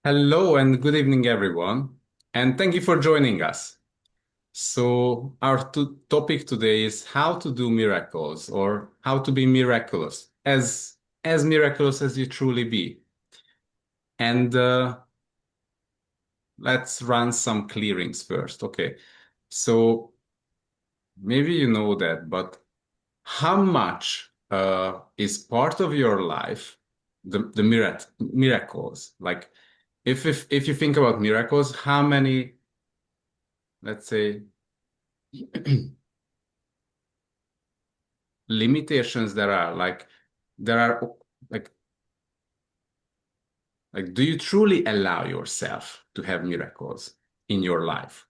Hello and good evening, everyone, and thank you for joining us. So, our topic today is how to do miracles or how to be miraculous, as miraculous as you truly be. And let's run some clearings first. Okay, so maybe you know that, but how much is part of your life the miracles? Like, if you think about miracles, how many, let's say, limitations there are there are like do you truly allow yourself to have miracles in your life,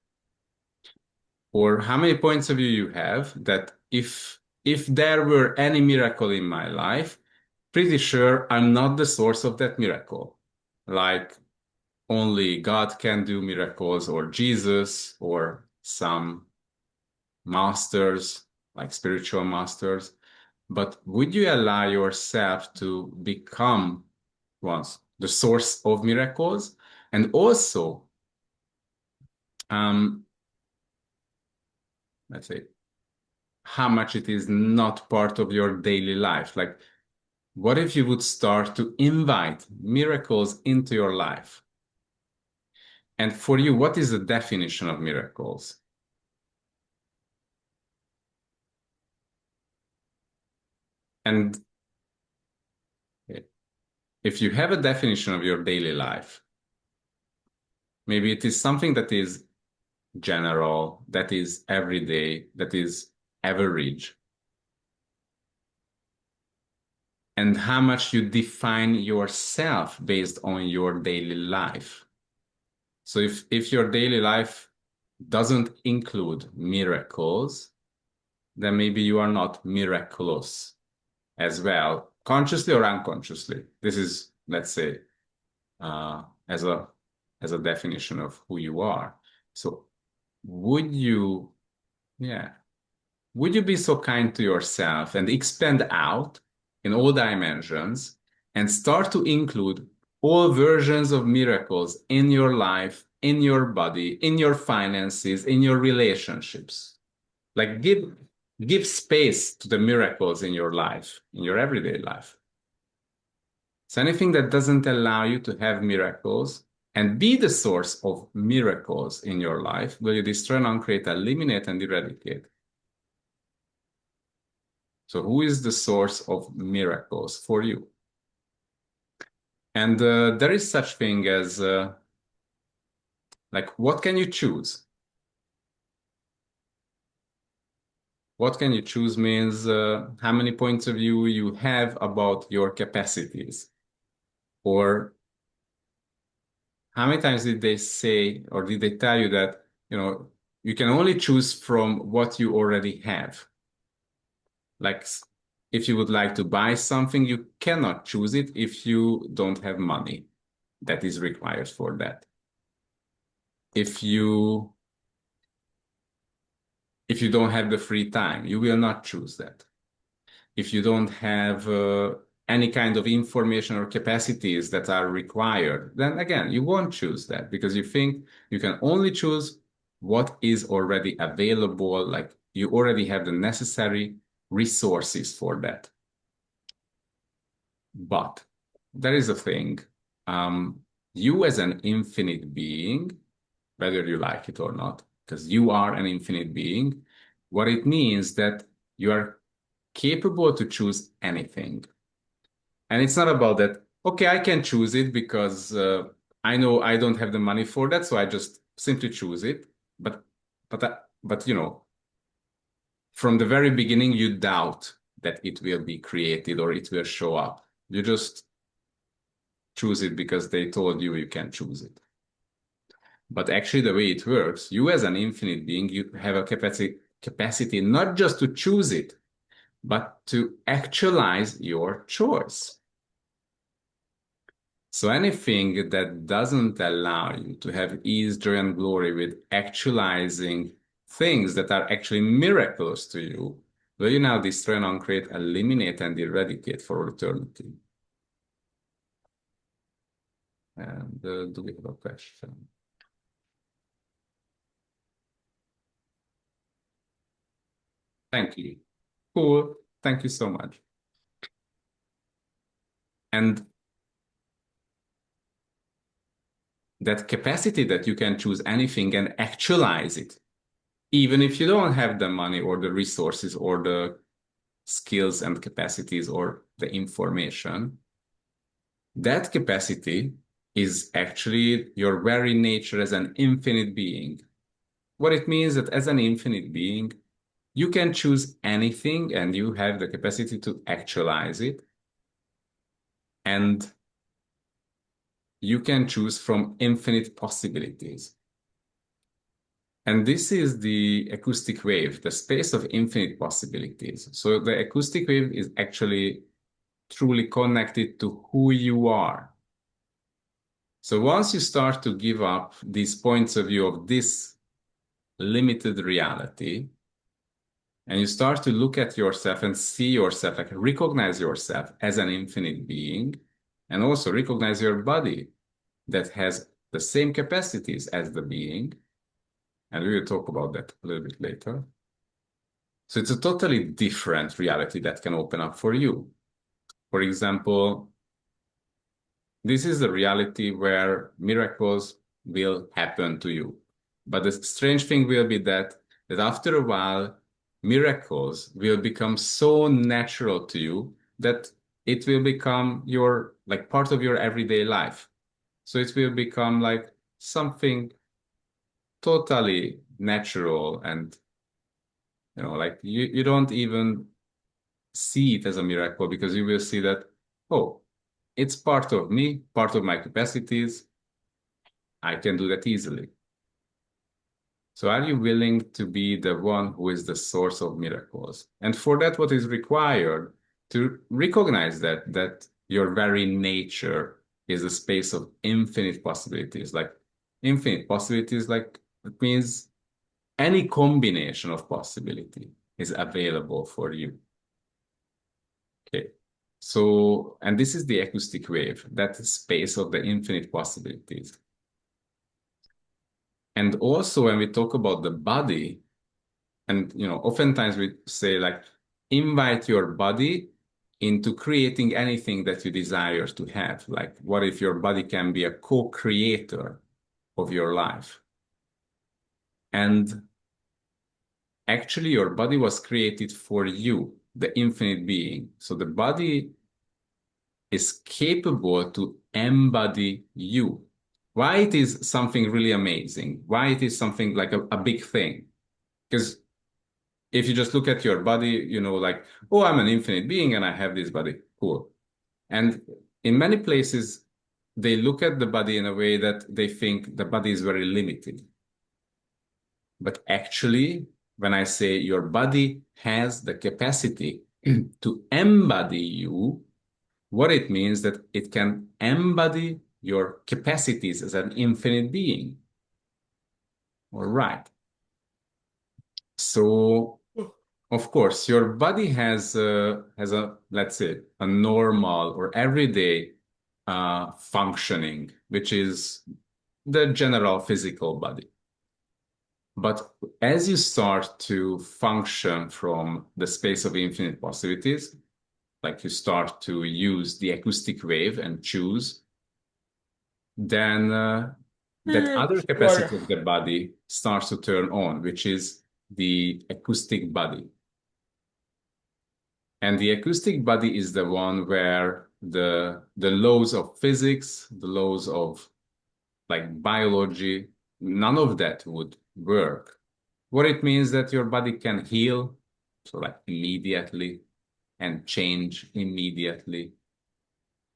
or how many points of view you have that if there were any miracle in my life, pretty sure I'm not the source of that miracle, like only God can do miracles, or Jesus, or some masters, like spiritual masters. But would you allow yourself to become once the source of miracles? And also, um, let's say, how much it is not part of your daily life? Like, what if you would start to invite miracles into your life? And for you, what is the definition of miracles? And if you have a definition of your daily life, maybe it is something that is general, that is everyday, that is average, and how much you define yourself based on your daily life. So if your daily life doesn't include miracles, then maybe you are not miraculous as well, consciously or unconsciously. This is, let's say, uh, as a as a definition of who you are. So would you, yeah, would you be so kind to yourself and expand out in all dimensions and start to include all versions of miracles in your life, in your body, in your finances, in your relationships? Like give space to the miracles in your life, in your everyday life. So anything that doesn't allow you to have miracles and be the source of miracles in your life, will you destroy, uncreate, eliminate, and eradicate? So who is the source of miracles for you? And there is such thing as like, what can you choose? What can you choose means how many points of view you have about your capacities, or how many times did they say or did they tell you that you can only choose from what you already have? Like, if you would like to buy something, you cannot choose it if you don't have money that is required for that. If you if you don't have the free time, you will not choose that. If you don't have any kind of information or capacities that are required, then again, you won't choose that because you think you can only choose what is already available, like you already have the necessary resources for that. But there is a thing. You as an infinite being, whether you like it or not, because you are an infinite being, what it means that you are capable to choose anything. And it's not about that, okay, I can choose it because I know I don't have the money for that, so I just simply choose it. But but from the very beginning, you doubt that it will be created or it will show up. You just choose it because they told you you can choose it. But actually, the way it works, you as an infinite being, you have a capacity not just to choose it, but to actualize your choice. So anything that doesn't allow you to have ease, joy, and glory with actualizing things that are actually miraculous to you, will you now destroy, uncreate, eliminate, and eradicate for eternity? And do we have a question? Thank you. Cool. Thank you so much. And that capacity that you can choose anything and actualize it, even if you don't have the money or the resources or the skills and capacities or the information, that capacity is actually your very nature as an infinite being. What it means that as an infinite being, you can choose anything and you have the capacity to actualize it. And you can choose from infinite possibilities. And this is the acoustic wave, the space of infinite possibilities. So the acoustic wave is actually truly connected to who you are. So once you start to give up these points of view of this limited reality, and you start to look at yourself and see yourself, like recognize yourself as an infinite being, and also recognize your body that has the same capacities as the being, and we will talk about that a little bit later. So it's a totally different reality that can open up for you. For example, this is a reality where miracles will happen to you. But the strange thing will be that after a while, miracles will become so natural to you that it will become your like part of your everyday life. So it will become like something totally natural and like you don't even see it as a miracle because you will see that, oh, it's part of me, part of my capacities. I can do that easily. So are you willing to be the one who is the source of miracles? And for that, what is required to recognize that your very nature is a space of infinite possibilities. Like infinite possibilities, like it means any combination of possibility is available for you. Okay. So, and this is the acoustic wave, that space of the infinite possibilities. And also when we talk about the body, and oftentimes we say like invite your body into creating anything that you desire to have. Like what if your body can be a co-creator of your life? And actually your body was created for you, the infinite being. So the body is capable to embody you. Why it is something really amazing? Why it is something like a big thing? Because if you just look at your body, like, oh, I'm an infinite being and I have this body. Cool. And in many places, they look at the body in a way that they think the body is very limited. But actually, when I say your body has the capacity to embody you, what it means that it can embody your capacities as an infinite being. All right. So, of course, your body has a let's say a normal or everyday functioning, which is the general physical body. But as you start to function from the space of infinite possibilities, like you start to use the acoustic wave and choose, then that other Water. capacity of the body starts to turn on, which is the acoustic body. And the acoustic body is the one where the laws of physics, the laws of like biology, none of that would work. What it means that your body can heal, so like immediately, and change immediately,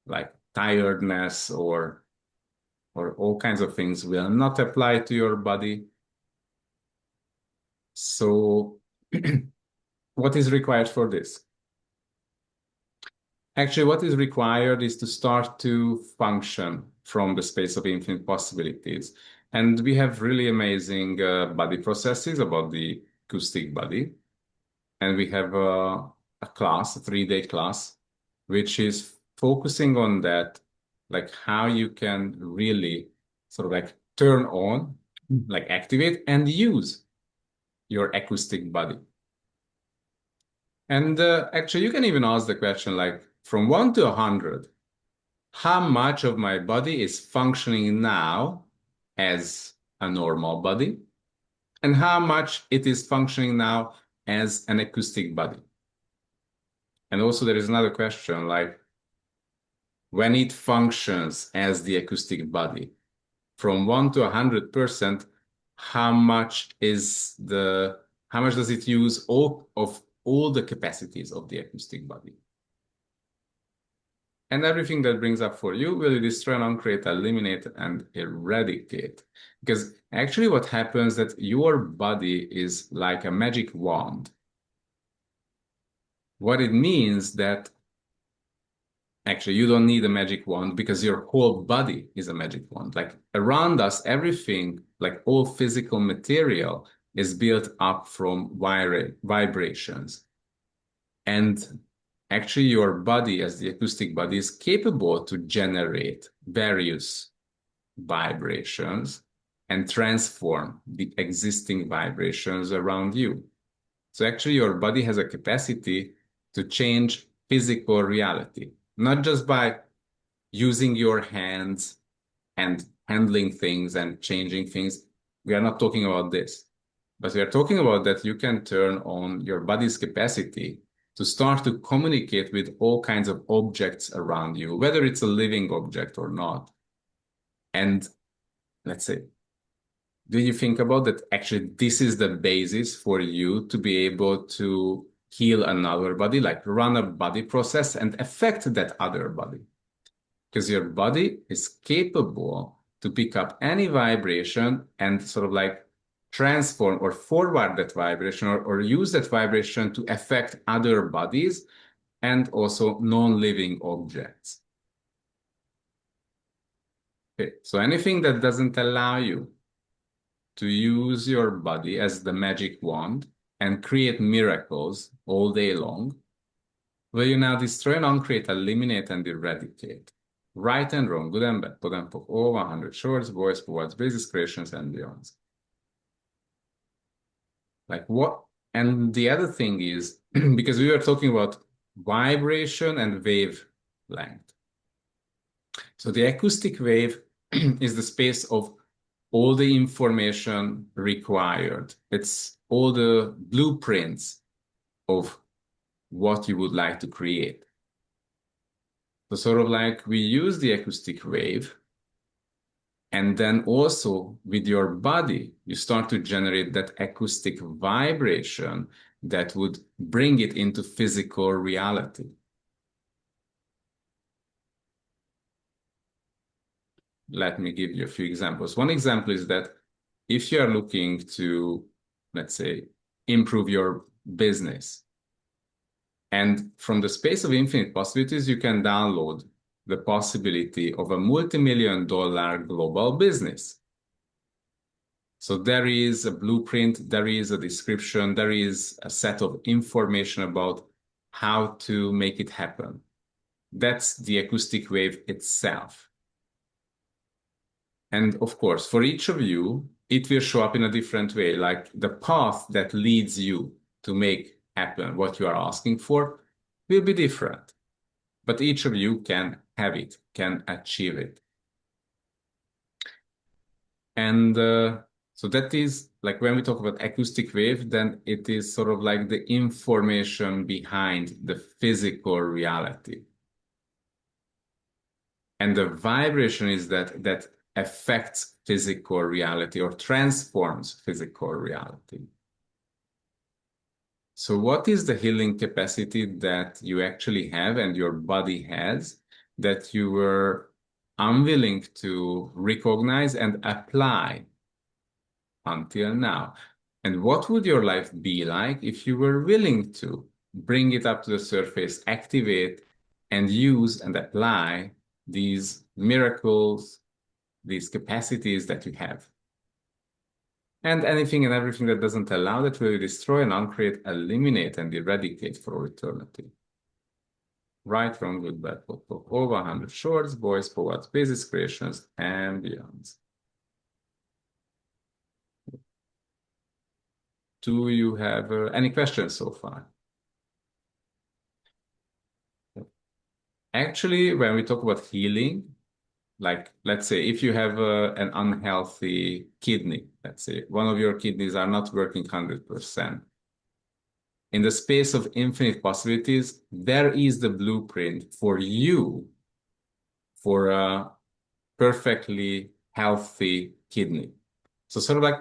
like tiredness or all kinds of things will not apply to your body. So what is required for this? Actually, what is required is to start to function from the space of infinite possibilities. And we have really amazing body processes about the acoustic body. And we have a class, a 3-day class, which is focusing on that, like how you can really sort of like turn on, like activate and use your acoustic body. And actually, you can even ask the question like from 1 to 100, how much of my body is functioning now as a normal body, and how much it is functioning now as an acoustic body. And also, there is another question like when it functions as the acoustic body, from 1 to 100%, how much does it use all the capacities of the acoustic body? And everything that brings up for you will destroy, uncreate, eliminate, and eradicate. Because actually what happens that your body is like a magic wand. What it means that actually you don't need a magic wand because your whole body is a magic wand. Like around us, everything, like all physical material is built up from vibrations. And actually, your body, as the acoustic body, is capable to generate various vibrations and transform the existing vibrations around you. So actually, your body has a capacity to change physical reality, not just by using your hands and handling things and changing things. We are not talking about this, but we are talking about that you can turn on your body's capacity to start to communicate with all kinds of objects around you, whether it's a living object or not. And let's say, do you think about that? Actually, this is the basis for you to be able to heal another body, like run a body process and affect that other body. Because your body is capable to pick up any vibration and sort of like transform or forward that vibration or use that vibration to affect other bodies and also non-living objects. Okay, so anything that doesn't allow you to use your body as the magic wand and create miracles all day long, will you now destroy, uncreate, eliminate, and eradicate? Right and wrong, good and bad, put and pop, all 100 shorts, voice, words, basis, creations, and beyonds. Like what? And the other thing is, because we were talking about vibration and wave length. So the acoustic wave is the space of all the information required. It's all the blueprints of what you would like to create. So sort of like we use the acoustic wave, and then also with your body, you start to generate that acoustic vibration that would bring it into physical reality. Let me give you a few examples. One example is that if you are looking to, let's say, improve your business, and from the space of infinite possibilities, you can download the possibility of a multi-million-dollar global business. So there is a blueprint, there is a description, there is a set of information about how to make it happen. That's the acoustic wave itself. And of course, for each of you, it will show up in a different way. Like the path that leads you to make happen what you are asking for will be different. But each of you can have it, can achieve it. And so that is like when we talk about acoustic wave, then it is sort of like the information behind the physical reality. And the vibration is that affects physical reality or transforms physical reality. So what is the healing capacity that you actually have and your body has that you were unwilling to recognize and apply until now? And what would your life be like if you were willing to bring it up to the surface, activate and use and apply these miracles, these capacities that you have? And anything and everything that doesn't allow that will destroy and uncreate, eliminate, and eradicate for eternity. Right, wrong, good, bad, pop, pop, all 100 shorts, boys, poets, basis creations, and beyond. Do you have any questions so far? Actually, when we talk about healing, like let's say if you have an unhealthy kidney, let's say one of your kidneys are not working 100%. In the space of infinite possibilities, there is the blueprint for you for a perfectly healthy kidney. So sort of like,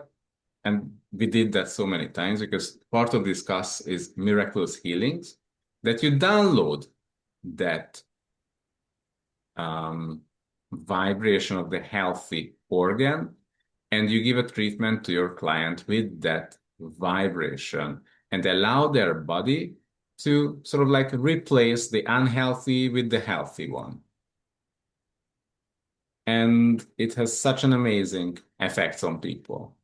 and we did that so many times because part of this class is miraculous healings that you download that um, vibration of the healthy organ and you give a treatment to your client with that vibration and allow their body to sort of like replace the unhealthy with the healthy one. And it has such an amazing effect on people.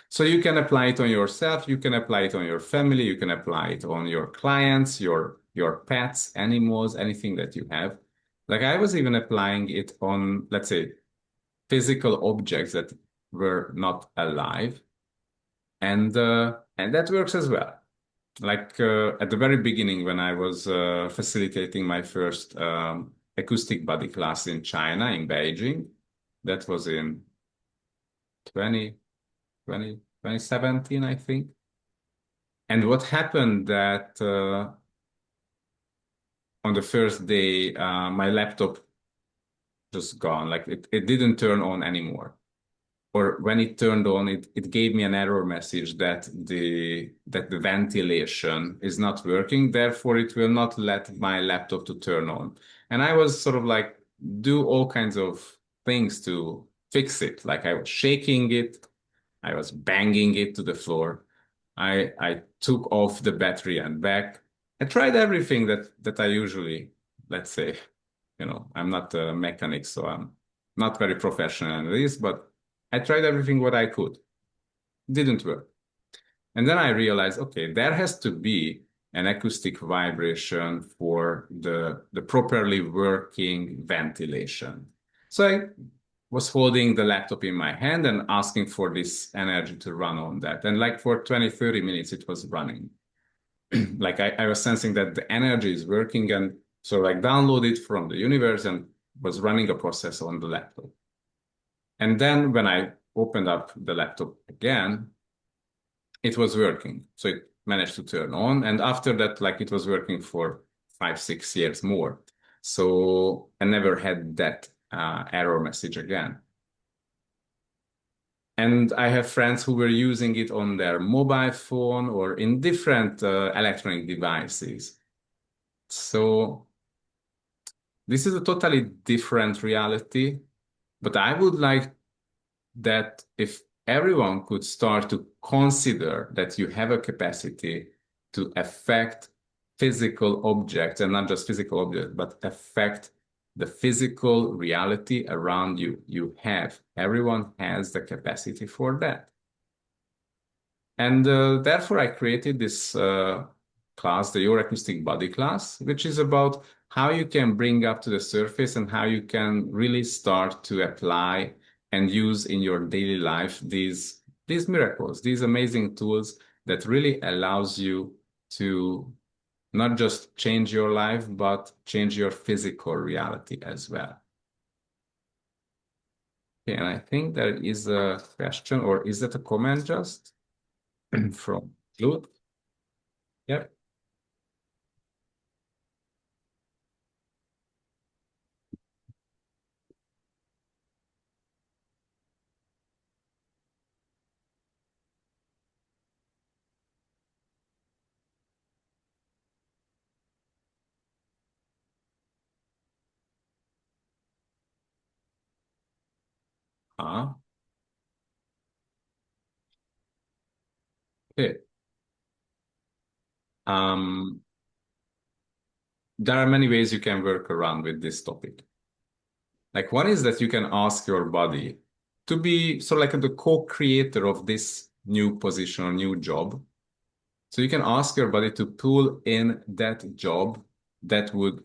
So you can apply it on yourself, you can apply it on your family, you can apply it on your clients, your pets, animals, anything that you have. Like I was even applying it on, let's say, physical objects that were not alive, and that works as well. Like at the very beginning, when I was facilitating my first acoustic body class in China, in Beijing, that was in 2017, I think. And what happened that on the first day, my laptop just gone, like it didn't turn on anymore. Or when it turned on, it gave me an error message that the ventilation is not working, therefore it will not let my laptop to turn on. And I was sort of like do all kinds of things to fix it. Like I was shaking it, I was banging it to the floor. I took off the battery and back. I tried everything that I usually, let's say, I'm not a mechanic, so I'm not very professional in this, but I tried everything what I could. Didn't work. And then I realized, okay, there has to be an acoustic vibration for the properly working ventilation. So I was holding the laptop in my hand and asking for this energy to run on that. And like for 20, 30 minutes, it was running. Like I was sensing that the energy is working and so like downloaded from the universe and was running a process on the laptop. And then when I opened up the laptop again, it was working. So it managed to turn on. And after that, like it was working for 5, 6 years more. So I never had that error message again. And I have friends who were using it on their mobile phone or in different electronic devices. So this is a totally different reality, but I would like that if everyone could start to consider that you have a capacity to affect physical objects and not just physical objects, but affect the physical reality around you. Everyone has the capacity for that. And therefore, I created this class, the Your Acoustic Body class, which is about how you can bring up to the surface and how you can really start to apply and use in your daily life these miracles, these amazing tools that really allows you to not just change your life, but change your physical reality as well. Okay, and I think there is a question, or is that a comment just from Luke? Yep. Ah, okay. Um, there are many ways you can work around with this topic. Like one is that you can ask your body to be sort of like the co-creator of this new position or new job. So you can ask your body to pull in that job that would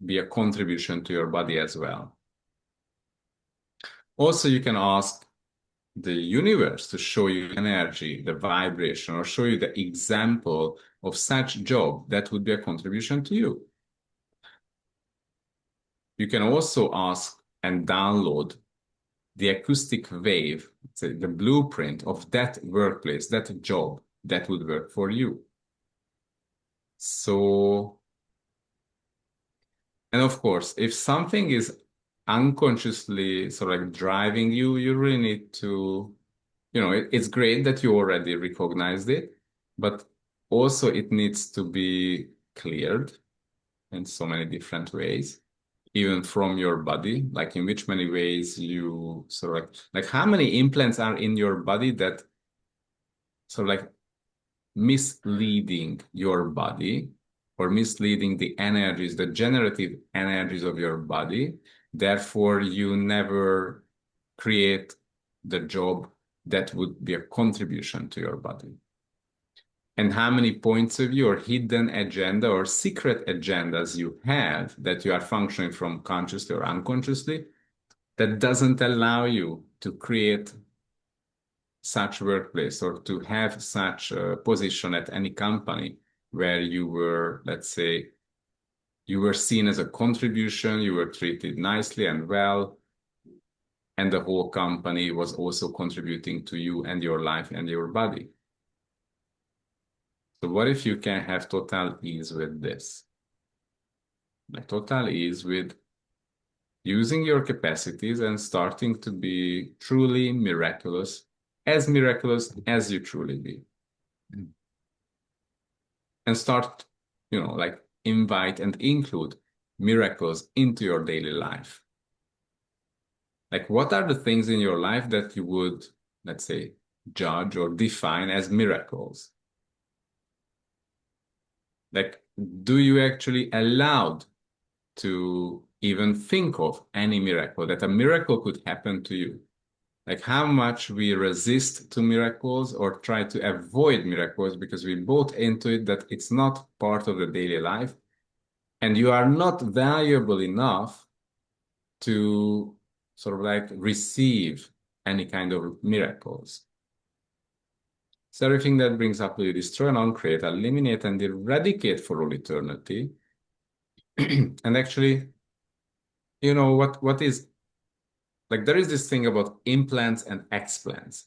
be a contribution to your body as well. Also, you can ask the universe to show you energy, the vibration, or show you the example of such job that would be a contribution to you. You can also ask and download the acoustic wave, the blueprint of that workplace, that job that would work for you. So, and of course, if something is unconsciously sort of like driving you, you really need to, it's great that you already recognized it, but also it needs to be cleared in so many different ways, even from your body, like in which many ways you sort of like how many implants are in your body that sort of like misleading your body or misleading the energies, the generative energies of your body. Therefore, you never create the job that would be a contribution to your body. And how many points of view or hidden agenda or secret agendas you have that you are functioning from consciously or unconsciously that doesn't allow you to create such workplace or to have such a position at any company where you were, let's say, you were seen as a contribution, you were treated nicely and well, and the whole company was also contributing to you and your life and your body. So what if you can have total ease with this? Like total ease with using your capacities and starting to be truly miraculous as you truly be. And start, like invite and include miracles into your daily life. Like, what are the things in your life that you would, let's say, judge or define as miracles? Like, do you actually allowed to even think of any miracle, that a miracle could happen to you? Like how much we resist to miracles or try to avoid miracles because we bought into it that it's not part of the daily life and you are not valuable enough to sort of like receive any kind of miracles. So everything that brings up will you destroy and uncreate, eliminate and eradicate for all eternity. And actually, what is like there is this thing about implants and explants.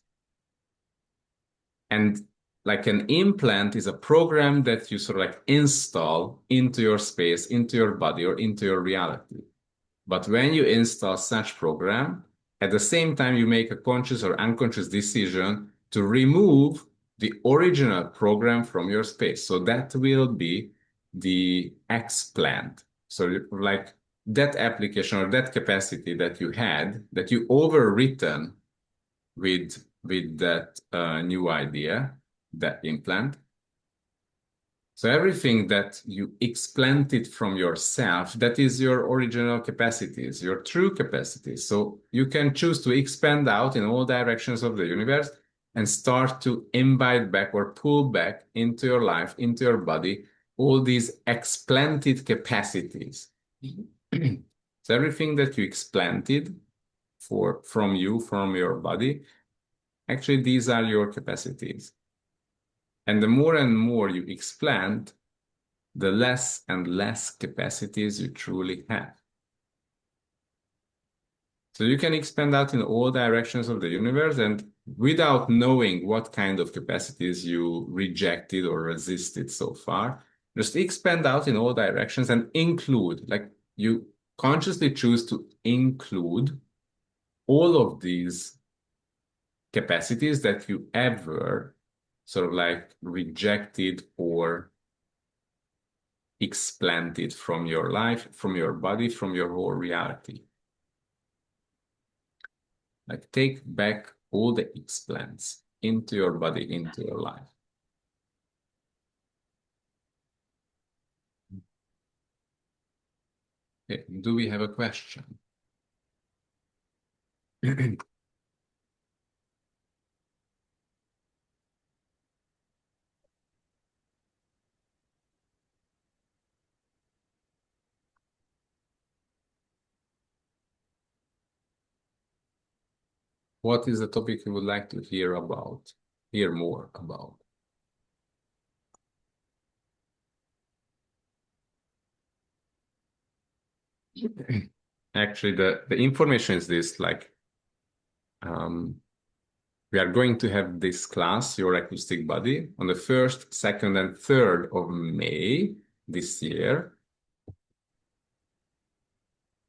And like an implant is a program that you sort of like install into your space, into your body, or into your reality. But when you install such program, at the same time, you make a conscious or unconscious decision to remove the original program from your space. So that will be the explant. So like that application or that capacity that you had, that you overwritten with that new idea, that implant. So everything that you explanted from yourself, that is your original capacities, your true capacities. So you can choose to expand out in all directions of the universe and start to invite back or pull back into your life, into your body, all these explanted capacities. So everything that you explanted from you, from your body, actually, these are your capacities. And the more and more you expand, the less and less capacities you truly have. So you can expand out in all directions of the universe and without knowing what kind of capacities you rejected or resisted so far, just expand out in all directions and include, like you consciously choose to include all of these capacities that you ever sort of like rejected or explanted from your life, from your body, from your whole reality. Like take back all the explants into your body, into your life. Okay. Do we have a question? What is the topic you would like to hear more about? Actually, the information is this, like, um, we are going to have this class, Your Acoustic Body, on the 1st, 2nd, and 3rd of May this year.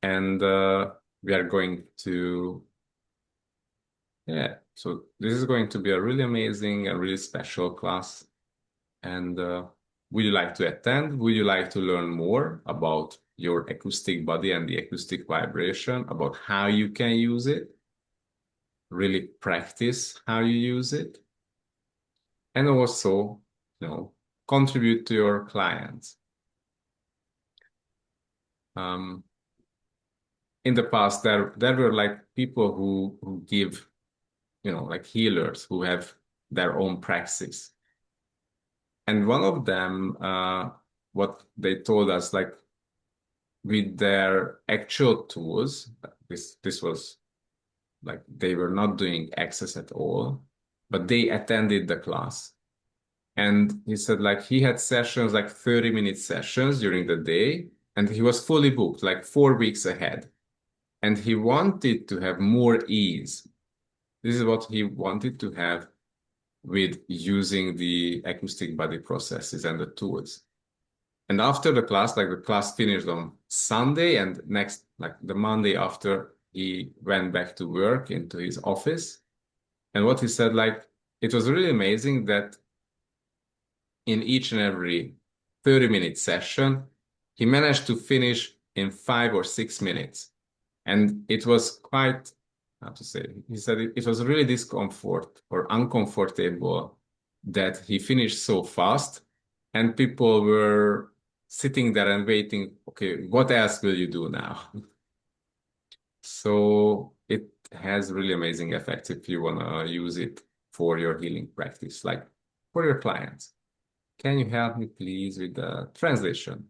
And we are going to, yeah, so this is going to be a really amazing and really special class. And would you like to attend? Would you like to learn more about your acoustic body and the acoustic vibration, about how you can use it, really practice how you use it, and also, contribute to your clients? Um, in the past, there were like people who give, like healers who have their own praxis. And one of them, what they told us, like, with their actual tools, this was like they were not doing access at all, but they attended the class. And he said like he had sessions, like 30-minute sessions during the day, and he was fully booked, like 4 weeks ahead. And he wanted to have more ease. This is what he wanted to have with using the acoustic body processes and the tools. And after the class, like the class finished on Sunday, and next, like the Monday after, he went back to work into his office. And what he said, like, it was really amazing that in each and every 30-minute session, he managed to finish in 5 or 6 minutes. And it was quite, how to say, he said it was really discomfort or uncomfortable that he finished so fast, and people were sitting there and waiting, okay, what else will you do now? So it has really amazing effects if you want to use it for your healing practice, like for your clients. Can you help me, please, with the translation?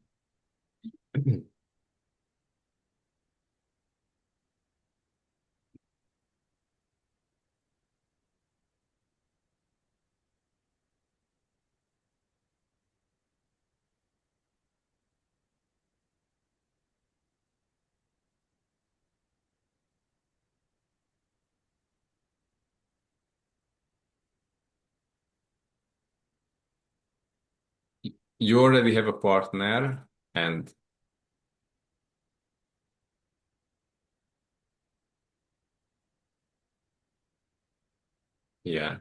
You already have a partner, and yeah.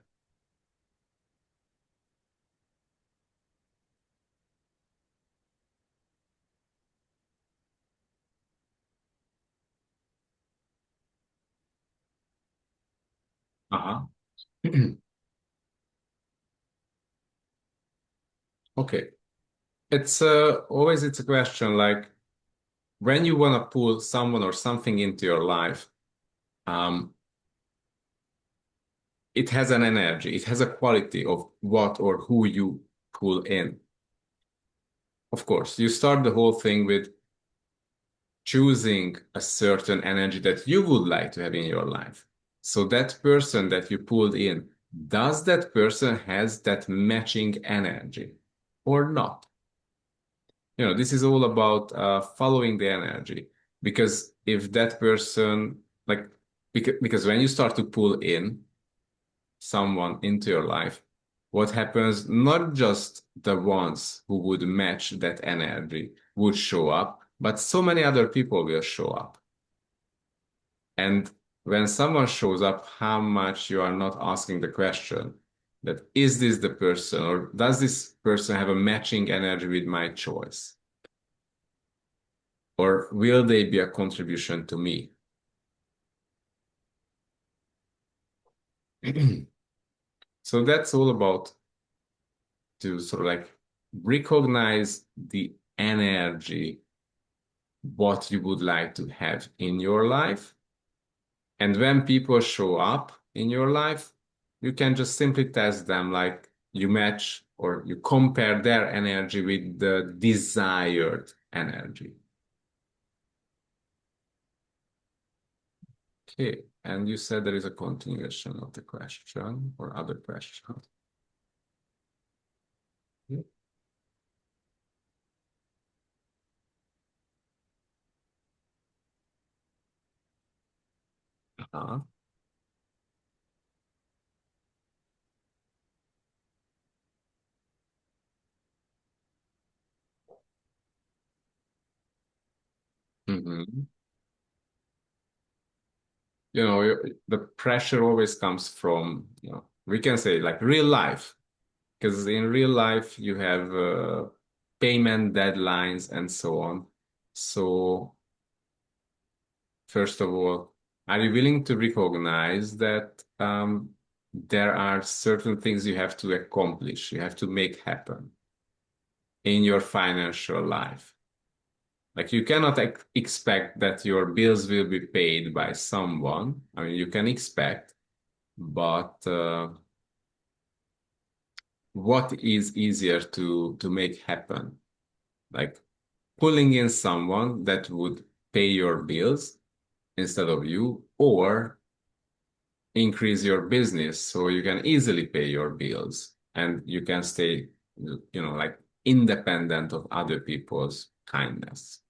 Uh-huh. Okay. It's always it's a question like when you want to pull someone or something into your life, um, it has an energy, it has a quality of what or who you pull in. Of course, you start the whole thing with choosing a certain energy that you would like to have in your life. So that person that you pulled in, does that person has that matching energy or not? This is all about following the energy. Because if that person, like, because when you start to pull in someone into your life, what happens, not just the ones who would match that energy would show up, but so many other people will show up. And when someone shows up, how much you are not asking the question that is this the person, or does this person have a matching energy with my choice? Or will they be a contribution to me? So that's all about to sort of like recognize the energy, what you would like to have in your life. And when people show up in your life, you can just simply test them, like you match or you compare their energy with the desired energy. Okay, and you said there is a continuation of the question or other questions. Uh-huh. Mhm. The pressure always comes from, we can say like real life, because in real life you have payment deadlines and so on. So, first of all, are you willing to recognize that there are certain things you have to accomplish, you have to make happen in your financial life? Like you cannot expect that your bills will be paid by someone. I mean, you can expect, but what is easier to make happen? Like pulling in someone that would pay your bills instead of you, or increase your business so you can easily pay your bills and you can stay, like independent of other people's kindness.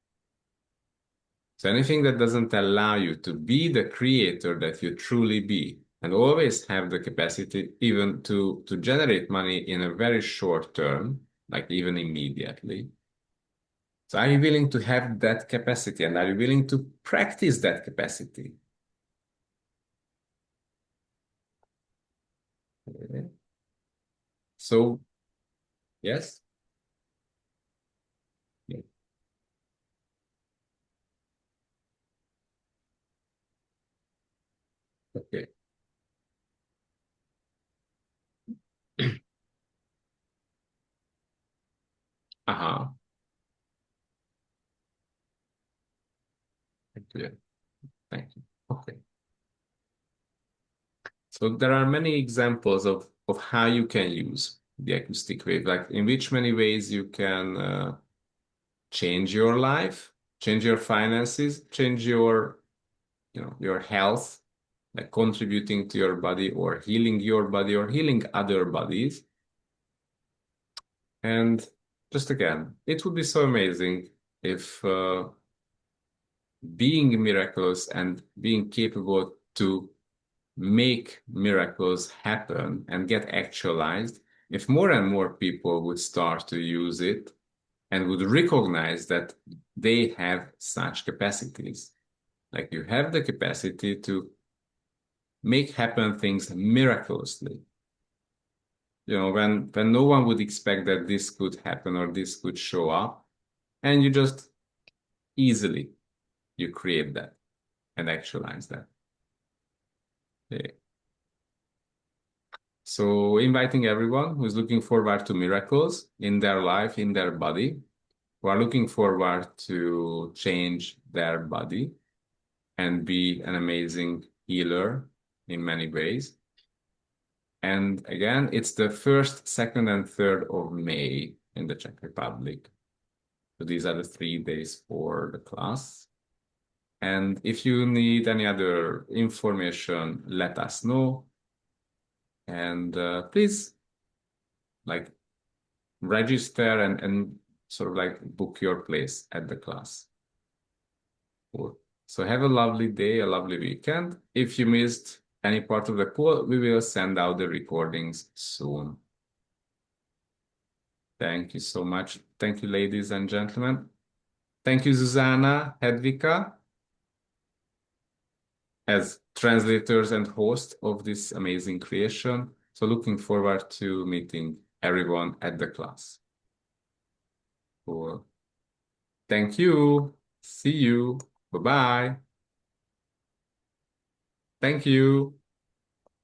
So anything that doesn't allow you to be the creator that you truly be and always have the capacity even to generate money in a very short term, like even immediately. So are you willing to have that capacity and are you willing to practice that capacity? Okay. So, yes? Yeah. Okay. Uh-huh. Thank you. Thank you. Okay. So there are many examples of how you can use the acoustic wave, like in which many ways you can change your life, change your finances, change your health, like contributing to your body or healing your body or healing other bodies. And just again, it would be so amazing if being miraculous and being capable to make miracles happen and get actualized, if more and more people would start to use it and would recognize that they have such capacities. Like you have the capacity to make happen things miraculously. When no one would expect that this could happen or this could show up, and you just easily you create that and actualize that. Okay. So inviting everyone who's looking forward to miracles in their life, in their body, who are looking forward to change their body and be an amazing healer in many ways. And again, it's the 1st, 2nd, and 3rd of May in the Czech Republic. So these are the 3 days for the class. And if you need any other information, let us know. And please, like, register and sort of like book your place at the class. Cool. So have a lovely day, a lovely weekend. If you missed any part of the call, we will send out the recordings soon. Thank you so much. Thank you, ladies and gentlemen. Thank you, Susanna, Hedvika, as translators and host of this amazing creation. So looking forward to meeting everyone at the class. Cool. Thank you. See you. Bye-bye. Thank you.